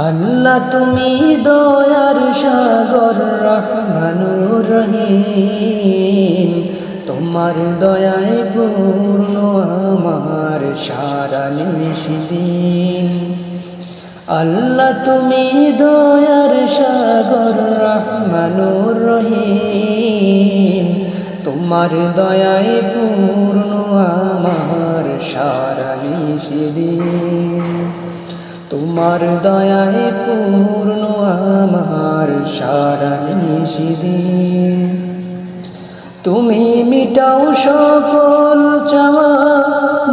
আল্লাহ তুমি দয়ার সাগর রহমানুর রহিম, তোমার দয়ায় পূর্ণ আমার সারা নিশিদিন। আল্লাহ তুমি দয়ার সাগর রহমানুর রহিম, তোমার দয়ায় পূর্ণ আমার সারা নিশিদিন। তোমার দয়ায় পূর্ণ আমার সারা নিশিদিন। তুমি মিটাও সকল চাওয়া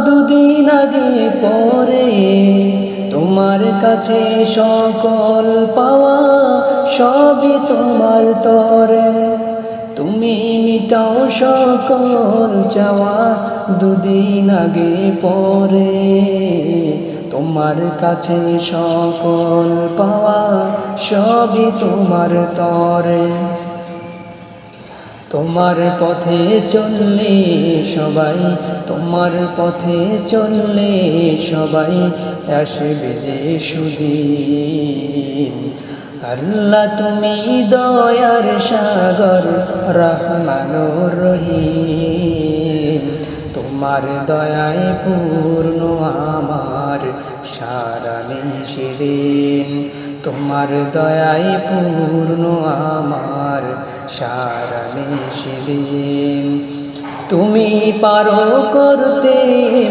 দুদিন আগে পরে, তোমার কাছে সকল পাওয়া সবই তোমার তরে। তুমি মিটাও সকল চাওয়া দুদিন আগে পরে, তোমার কাছে সকল পাওয়া সবই তোমার তরে। তোমার পথে চললে সবাই, তোমার পথে চললে সবাই আসবে যে সুদিন। আল্লাহ তুমি দয়ার সাগর রহমানুর রহিম, তোমার দয়ায় পূর্ণ আমার সারা নিশিদিন। তোমার দয়ায় পূর্ণ আমার সারা নিশিদিন। তুমি পারো করতে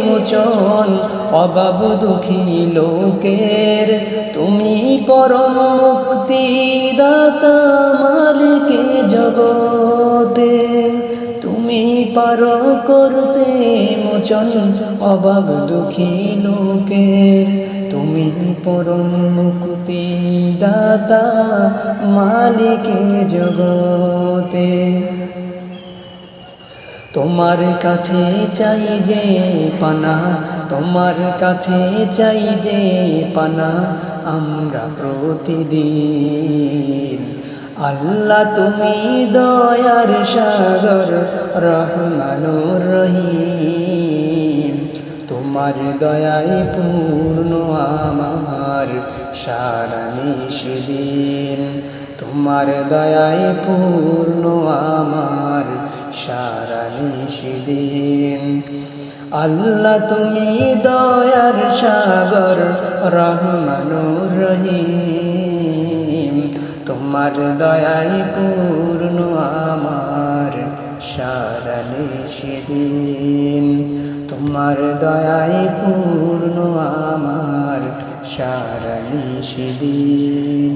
মোচন অভাব দুঃখী লোকের, তুমি পরম মুক্তি দাতা মালিকে জগতে। তুমি পারো করতে মোচন অভাব দুঃখী লোকের, তুমি পরম মুক্তি দাতা মালিকে জগতে। তোমার কাছে চাই যে পানা, তোমার কাছে চাই যে পানা আমরা প্রতিদিন। আল্লাহ তুমি দয়ার সাগর রহমানুর রহিম, তোমার দয়ায় পূর্ণ আমার সারা নিশিদিন। তোমার দয়ায় পূর্ণ আমার সারা নিশিদিন। আল্লাহ তুমি দয়ার সাগর রহমানুর রহিম, তোমার দয়ায় পূর্ণ আমার সারা নিশিদিন। তোমার দয়ায় পূর্ণ আমার সারা নিশিদিন।